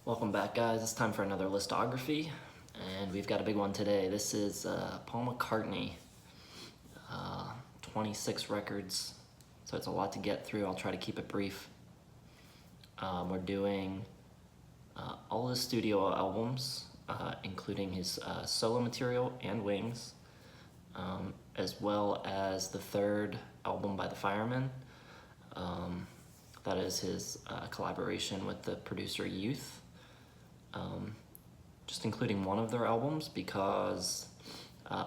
Welcome back, guys. It's time for another listography, and we've got a big one today. This is Paul McCartney, 26 records, so it's a lot to get through. I'll try to keep it brief. We're doing all his studio albums, including his solo material and Wings, as well as the third album by the Fireman. That is his collaboration with the producer Youth. Just including one of their albums because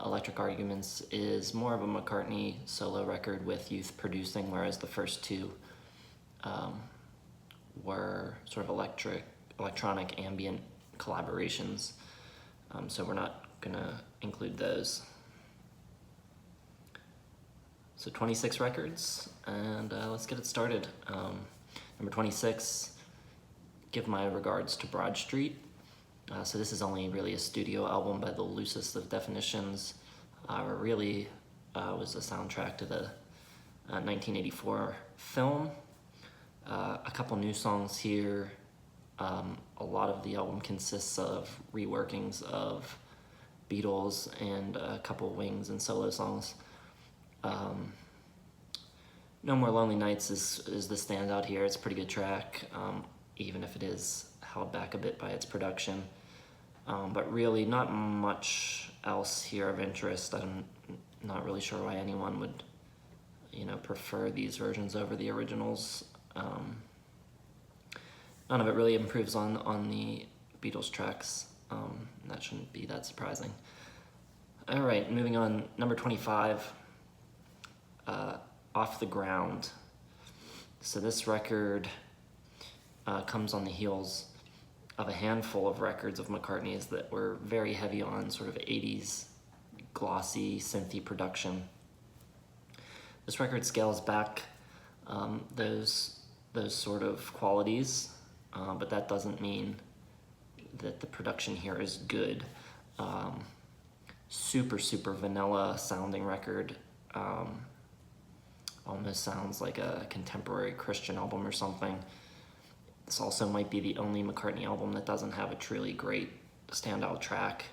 Electric Arguments is more of a McCartney solo record with Youth producing, whereas the first two were sort of electronic ambient collaborations. So we're not gonna include those. So 26 records, and let's get it started. Number 26, Give My Regards to Broad Street. So this is only really a studio album by the loosest of definitions. Really was a soundtrack to the 1984 film. A couple new songs here. A lot of the album consists of reworkings of Beatles and a couple Wings and solo songs. No More Lonely Nights is the standout here. It's a pretty good track, even if it is held back a bit by its production. But really not much else here of interest. I'm not really sure why anyone would, prefer these versions over the originals. None of it really improves on the Beatles tracks. That shouldn't be that surprising. All right, moving on, number 25, Off the Ground. So this record comes on the heels of a handful of records of McCartney's that were very heavy on sort of 80s glossy synthy production. This record scales back those sort of qualities, but that doesn't mean that the production here is good. Super vanilla sounding record. Almost sounds like a contemporary Christian album or something. This also might be the only McCartney album that doesn't have a truly great standout track.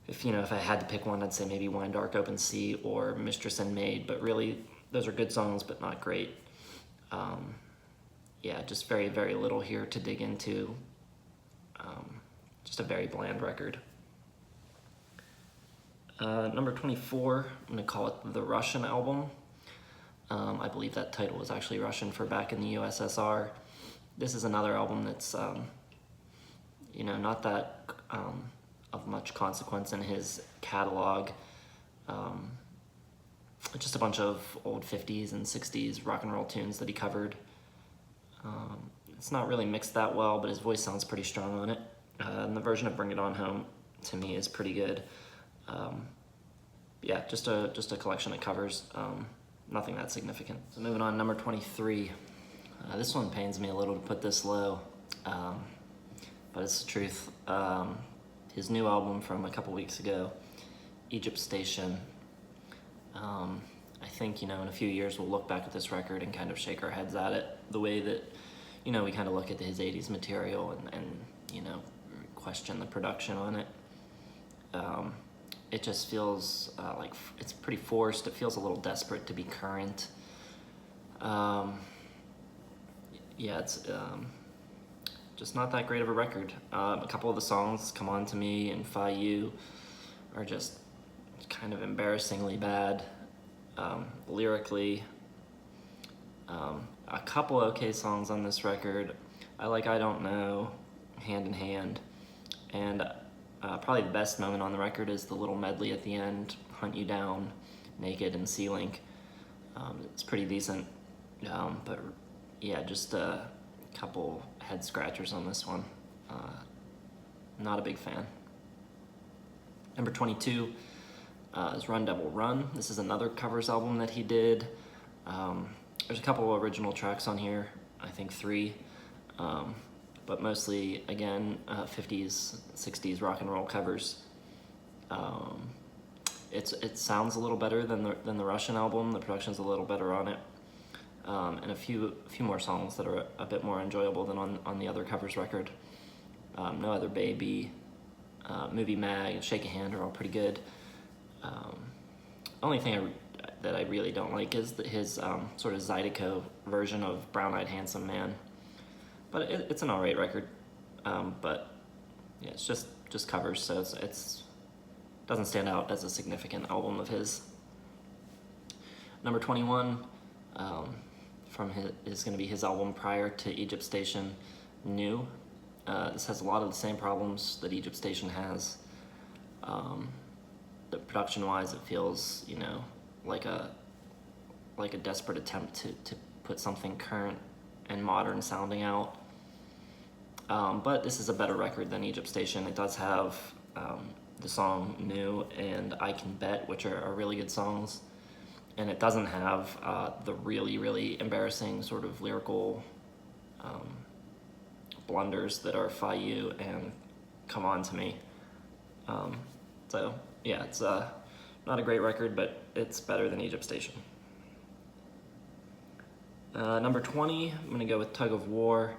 If I had to pick one, I'd say maybe Wine Dark Open Sea or Mistress and Maid, but really those are good songs but not great. Just very little here to dig into. Just a very bland record. Number 24, I'm gonna call it the Russian album. I believe that title was actually Russian for back in the USSR. This is another album that's, not that of much consequence in his catalog. Just a bunch of old 50s and 60s rock and roll tunes that he covered. It's not really mixed that well, but his voice sounds pretty strong on it. And the version of Bring It On Home, to me, is pretty good. Just a collection of covers. Nothing that significant. So moving on, number 23. This one pains me a little to put this low, but it's the truth. His new album from a couple weeks ago, Egypt Station. I think, in a few years we'll look back at this record and kind of shake our heads at it the way that, we kind of look at his 80s material and question the production on it. It just feels like it's pretty forced. It feels a little desperate to be current. It's just not that great of a record. A couple of the songs, Come On To Me and Fi You, are just kind of embarrassingly bad. Lyrically, a couple okay songs on this record. I like I Don't Know, Hand in Hand, and probably the best moment on the record is the little medley at the end, Hunt You Down, Naked, and Sea-Link. It's pretty decent, but just a couple head scratchers on this one. Not a big fan. Number 22 is Run Devil Run. This is another covers album that he did. There's a couple of original tracks on here, I think 3. But mostly, again, 50s, 60s rock and roll covers. It sounds a little better than the Russian album. The production's a little better on it. and a few more songs that are a bit more enjoyable than on the other covers record. No Other Baby, Movie Mag, and Shake a Hand are all pretty good. Only thing that I really don't like is his sort of Zydeco version of Brown Eyed Handsome Man. But it's an alright record. But yeah, it's just covers, so it's doesn't stand out as a significant album of his. Number 21 is going to be his album prior to Egypt Station, New. This has a lot of the same problems that Egypt Station has. The production-wise, it feels, like a desperate attempt to put something current and modern sounding out. But this is a better record than Egypt Station. It does have the song New and I Can Bet, which are really good songs. And it doesn't have the really, really embarrassing sort of lyrical blunders that are Fi You and Come On To Me. So, yeah, it's not a great record, but it's better than Egypt Station. Number 20, I'm going to go with Tug of War.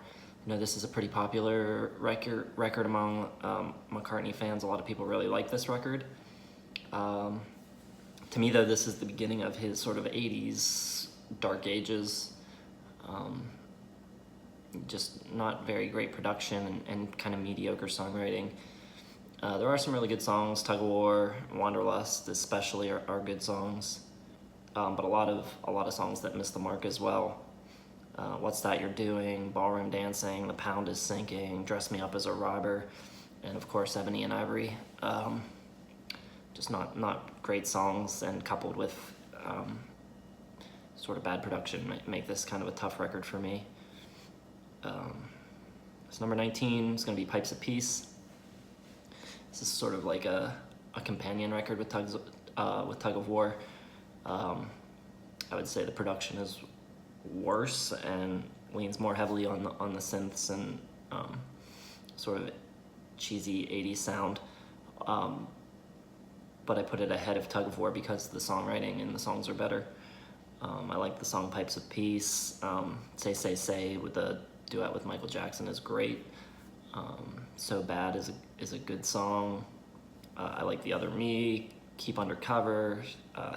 This is a pretty popular record among McCartney fans. A lot of people really like this record. To me, though, this is the beginning of his sort of 80s dark ages. Just not very great production and kind of mediocre songwriting. There are some really good songs. Tug of War, Wanderlust especially are good songs. But a lot of songs that miss the mark as well. What's That You're Doing, Ballroom Dancing, The Pound Is Sinking, Dress Me Up as a Robber, and of course Ebony and Ivory. Just not great songs, and coupled with sort of bad production make this kind of a tough record for me. So number 19 is going to be Pipes of Peace. This is sort of like a companion record with Tug of War. I would say the production is worse and leans more heavily on the synths and sort of cheesy 80s sound. But I put it ahead of Tug of War because the songwriting and the songs are better. I like the song Pipes of Peace. Say Say Say with the duet with Michael Jackson is great. So Bad is a good song. I like The Other Me, Keep Undercover,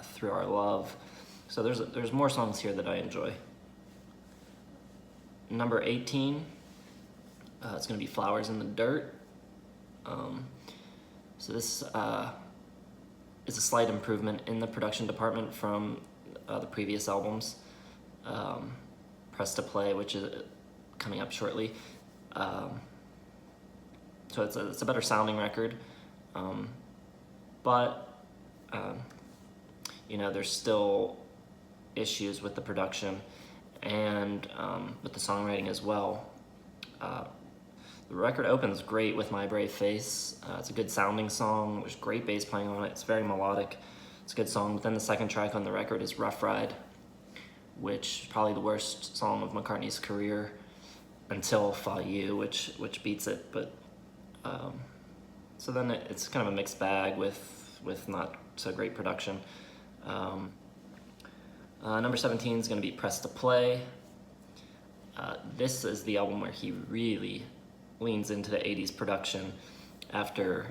Through Our Love. So there's more songs here that I enjoy. Number 18, it's going to be Flowers in the Dirt. So this is a slight improvement in the production department from the previous albums. Press to Play, which is coming up shortly. So it's a better sounding record. But there's still issues with the production and with the songwriting as well. The record opens great with My Brave Face. It's a good sounding song. There's great bass playing on it. It's very melodic. It's a good song. But then the second track on the record is Rough Ride, which is probably the worst song of McCartney's career until Fa You, which beats it. But so then it's kind of a mixed bag with not so great production. Number 17 is going to be Press to Play. This is the album where he really leans into the 80s production. After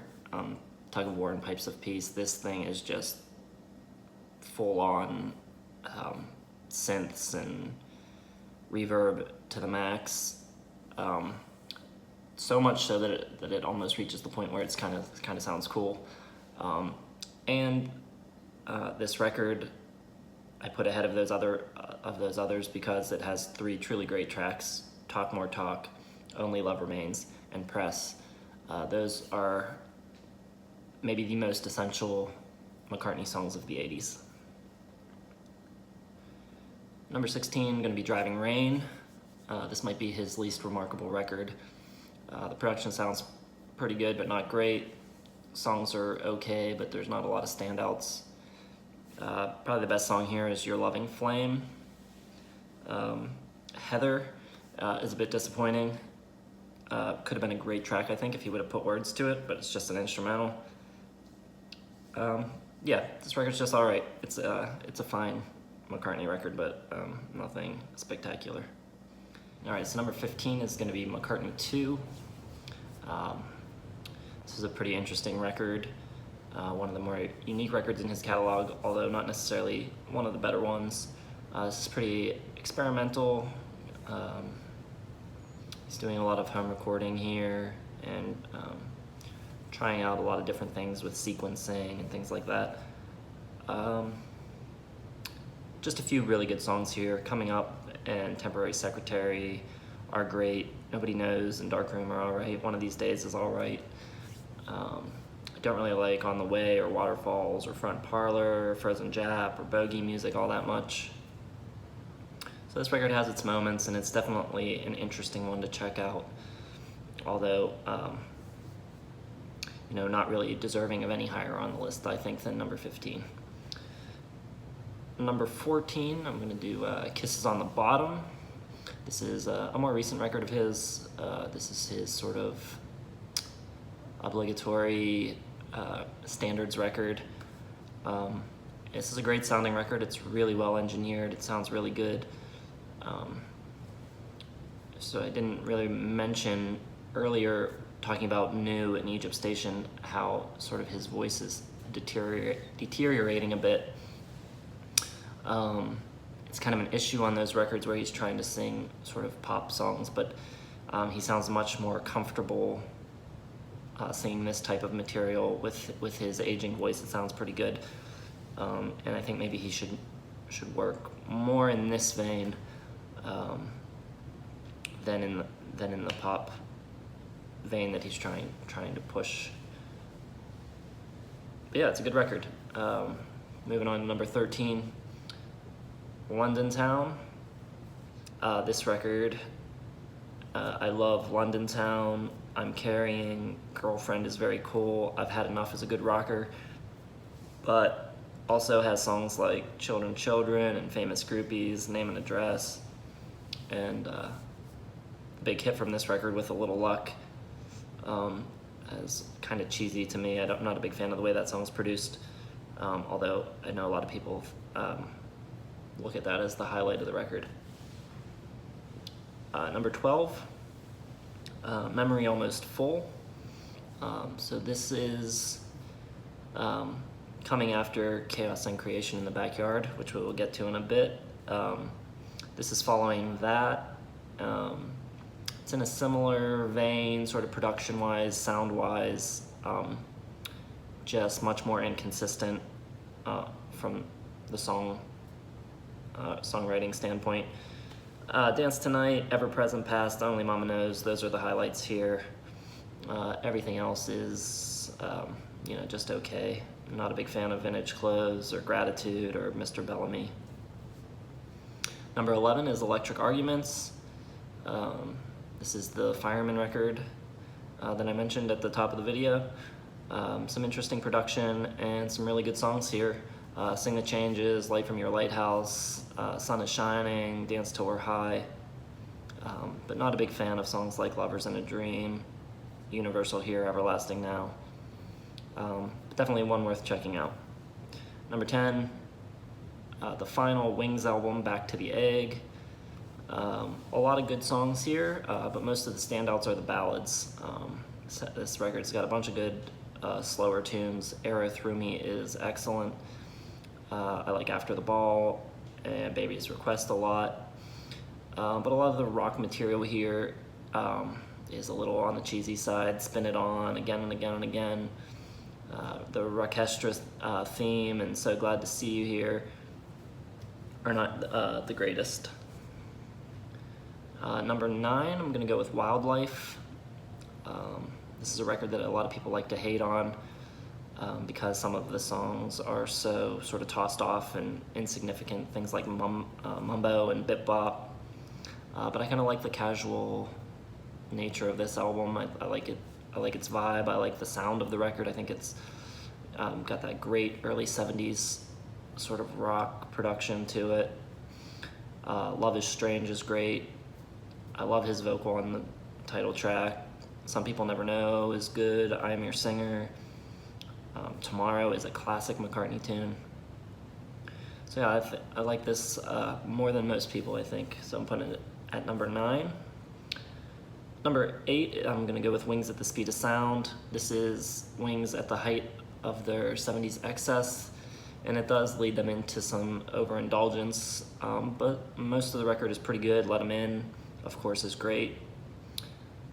Tug of War and Pipes of Peace, this thing is just full-on synths and reverb to the max. So much so that it almost reaches the point where it's kind of sounds cool. And this record I put ahead of those others because it has 3 truly great tracks: Talk More Talk, Only Love Remains, and Press. Those are maybe the most essential McCartney songs of the 80s. Number 16, going to be Driving Rain. This might be his least remarkable record. The production sounds pretty good, but not great. Songs are okay, but there's not a lot of standouts. Probably the best song here is Your Loving Flame. Heather is a bit disappointing. Could have been a great track, I think, if he would have put words to it, but it's just an instrumental. Yeah, this record's just all right. It's a fine McCartney record, but nothing spectacular. All right, so number 15 is going to be McCartney 2. Um, this is a pretty interesting record, one of the more unique records in his catalog, although not necessarily one of the better ones. This is pretty experimental. He's doing a lot of home recording here and trying out a lot of different things with sequencing and things like that. Just a few really good songs here. Coming Up and Temporary Secretary are great. Nobody Knows and Darkroom are alright. One of These Days is alright. I don't really like On the Way or Waterfalls or Front Parlor, Frozen Jap or Bogey Music all that much. So this record has its moments, and it's definitely an interesting one to check out, although not really deserving of any higher on the list, I think, than number 15. Number 14, I'm going to do Kisses on the Bottom. This is a more recent record of his. This is his sort of obligatory standards record. This is a great sounding record. It's really well engineered. It sounds really good. So I didn't really mention earlier, talking about New and Egypt Station, how sort of his voice is deteriorating a bit. It's kind of an issue on those records where he's trying to sing sort of pop songs, but he sounds much more comfortable singing this type of material with his aging voice. It sounds pretty good, and I think maybe he should work more in this vein than in the pop vein that he's trying to push. But yeah, it's a good record. Moving on to number 13, London Town. This record, I love London Town, I'm Carrying, Girlfriend is very cool, I've Had Enough is a good rocker, but also has songs like Children Children and Famous Groupies, Name and Address, and the big hit from this record, With a Little Luck, is kind of cheesy to me. I'm not a big fan of the way that song's produced, although I know a lot of people look at that as the highlight of the record. Number 12, Memory Almost Full. So this is coming after Chaos and Creation in the Backyard, which we will get to in a bit. This is following that. It's in a similar vein, sort of production-wise, sound-wise, just much more inconsistent from the songwriting standpoint. Dance Tonight, Ever Present Past, Only Mama Knows, those are the highlights here. Everything else is, just okay. I'm not a big fan of Vintage Clothes or Gratitude or Mr. Bellamy. Number 11 is Electric Arguments. This is the Fireman record that I mentioned at the top of the video. Some interesting production and some really good songs here. Sing the Changes, Light from Your Lighthouse, Sun is Shining, Dance Till We're High. But not a big fan of songs like Lovers in a Dream, Universal Here, Everlasting Now. But definitely one worth checking out. Number 10, the final Wings album, Back to the Egg. A lot of good songs here, but most of the standouts are the ballads. This record's got a bunch of good slower tunes. Arrow Through Me is excellent. I like After the Ball and Baby's Request a lot. But a lot of the rock material here is a little on the cheesy side. Spin It On, Again and Again and Again. The Rockestra theme and So Glad to See You Here are not the greatest. Number 9, I'm gonna go with Wildlife. This is a record that a lot of people like to hate on because some of the songs are so sort of tossed off and insignificant, things like Mumbo and Bip Bop. But I kind of like the casual nature of this album. I like it. I like its vibe. I like the sound of the record. I think it's got that great early 70s sort of rock production to it. Love Is Strange is great. I love his vocal on the title track. Some People Never Know is good. I Am Your Singer. Tomorrow is a classic McCartney tune. So yeah, I like this more than most people, I think. So I'm putting it at number 9. Number 8, I'm going to go with Wings at the Speed of Sound. This is Wings at the height of their 70s excess, and it does lead them into some overindulgence, but most of the record is pretty good. Let 'Em In, of course, is great.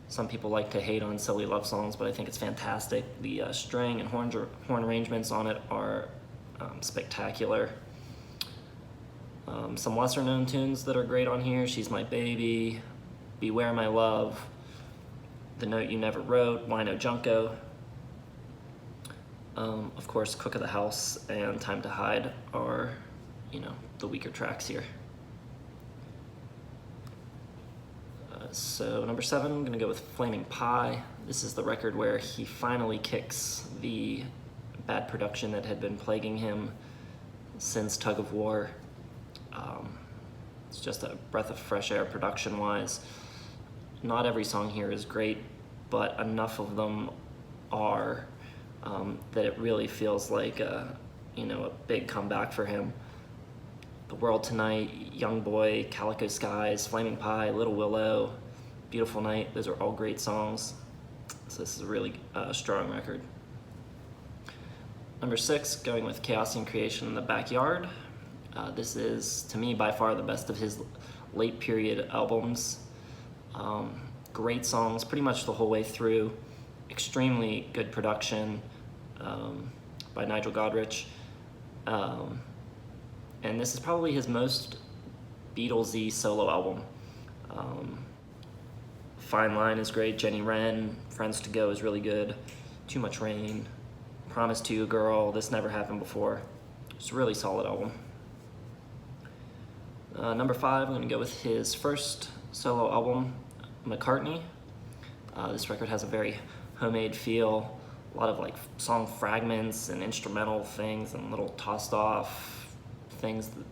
Some people like to hate on Silly Love Songs, but I think it's fantastic. The string and horn arrangements on it are spectacular. Some lesser known tunes that are great on here: She's My Baby, Beware My Love, The Note You Never Wrote, Why No Junko. Of course, Cook of the House and Time to Hide are, the weaker tracks here. So number 7, I'm gonna go with Flaming Pie. This is the record where he finally kicks the bad production that had been plaguing him since Tug of War. It's just a breath of fresh air production-wise. Not every song here is great, but enough of them are that it really feels like a big comeback for him. The World Tonight, Young Boy, Calico Skies, Flaming Pie, Little Willow, Beautiful Night, those are all great songs. So this is a really strong record. Number 6, going with Chaosium Creation in the Backyard. This is, to me, by far the best of his late period albums. Great songs pretty much the whole way through. Extremely good production by Nigel Godrich. And this is probably his most Beatles-y solo album. Fine Line is great, Jenny Wren, Friends to Go is really good, Too Much Rain, Promise to You Girl, This Never Happened Before. It's a really solid album. Number 5, I'm gonna go with his first solo album, McCartney. This record has a very homemade feel, a lot of song fragments and instrumental things and little tossed off things that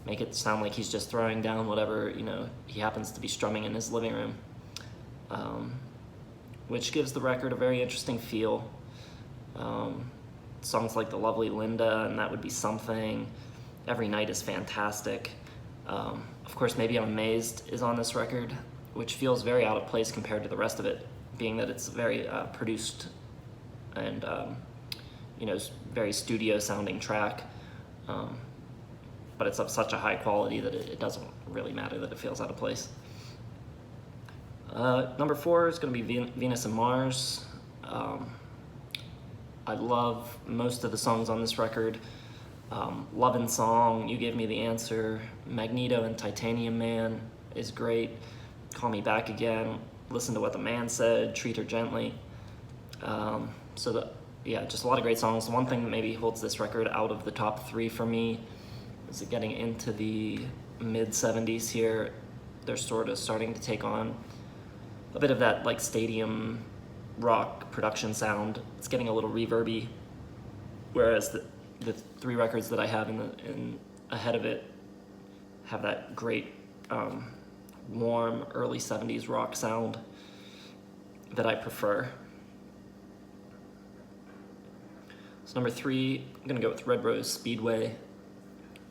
make it sound like he's just throwing down whatever he happens to be strumming in his living room, which gives the record a very interesting feel. Songs like The Lovely Linda and That Would Be Something, Every Night is fantastic. Of course, Maybe I'm Amazed is on this record, which feels very out of place compared to the rest of it, being that it's very produced and very studio sounding track. But it's of such a high quality that it doesn't really matter that it feels out of place. Number 4 is going to be Venus and Mars. I love most of the songs on this record. Lovin' Song, You Gave Me the Answer, Magneto and Titanium Man is great. Call Me Back Again, Listen to What the Man Said, Treat Her Gently. Just a lot of great songs. The one thing that maybe holds this record out of the top 3 for me is it getting into the mid-70s here. They're sort of starting to take on a bit of that stadium rock production sound. It's getting a little reverby, whereas the 3 records that I have in ahead of it have that great warm early 70s rock sound that I prefer. So number 3, I'm gonna go with Red Rose Speedway.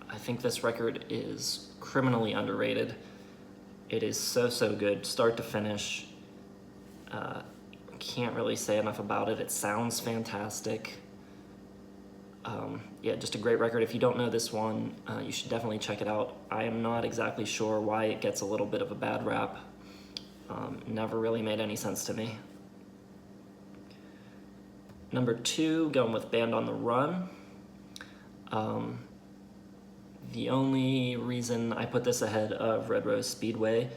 I think this record is criminally underrated. It is so good, start to finish. Can't really say enough about it. It sounds fantastic. Just a great record. If you don't know this one, you should definitely check it out. I am not exactly sure why it gets a little bit of a bad rap. Never really made any sense to me. Number 2, going with Band on the Run. The only reason I put this ahead of Red Rose Speedway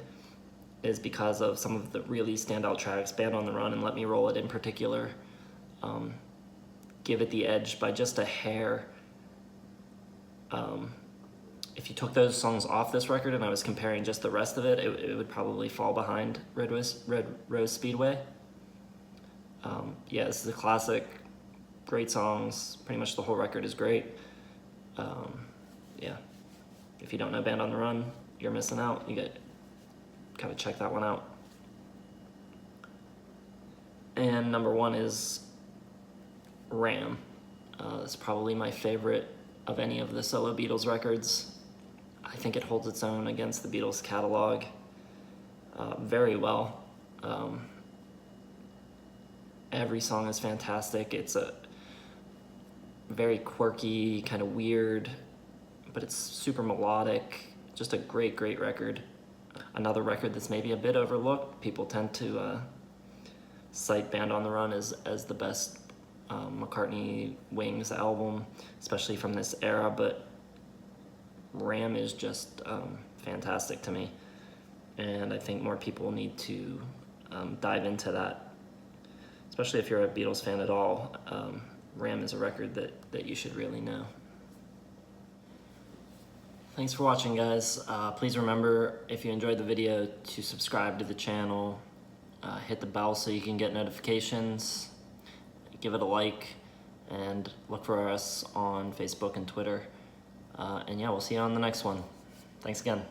is because of some of the really standout tracks, Band on the Run and Let Me Roll It in particular. Give it the edge by just a hair. If you took those songs off this record and I was comparing just the rest of it, it would probably fall behind Red Rose Speedway. This is a classic, great songs, pretty much the whole record is great. If you don't know Band on the Run, you're missing out. You gotta check that one out. And number 1 is Ram. It's probably my favorite of any of the solo Beatles records. I think it holds its own against the Beatles catalog very well. Every song is fantastic. It's a very quirky, kind of weird, but it's super melodic. Just a great, great record. Another record that's maybe a bit overlooked. People tend to cite Band on the Run as the best McCartney Wings album, especially from this era, but Ram is just fantastic to me. And I think more people need to dive into that. Especially if you're a Beatles fan at all, Ram is a record that you should really know. Thanks for watching, guys. Please remember, if you enjoyed the video, to subscribe to the channel, hit the bell so you can get notifications, give it a like, and look for us on Facebook and Twitter. And yeah, we'll see you on the next one. Thanks again.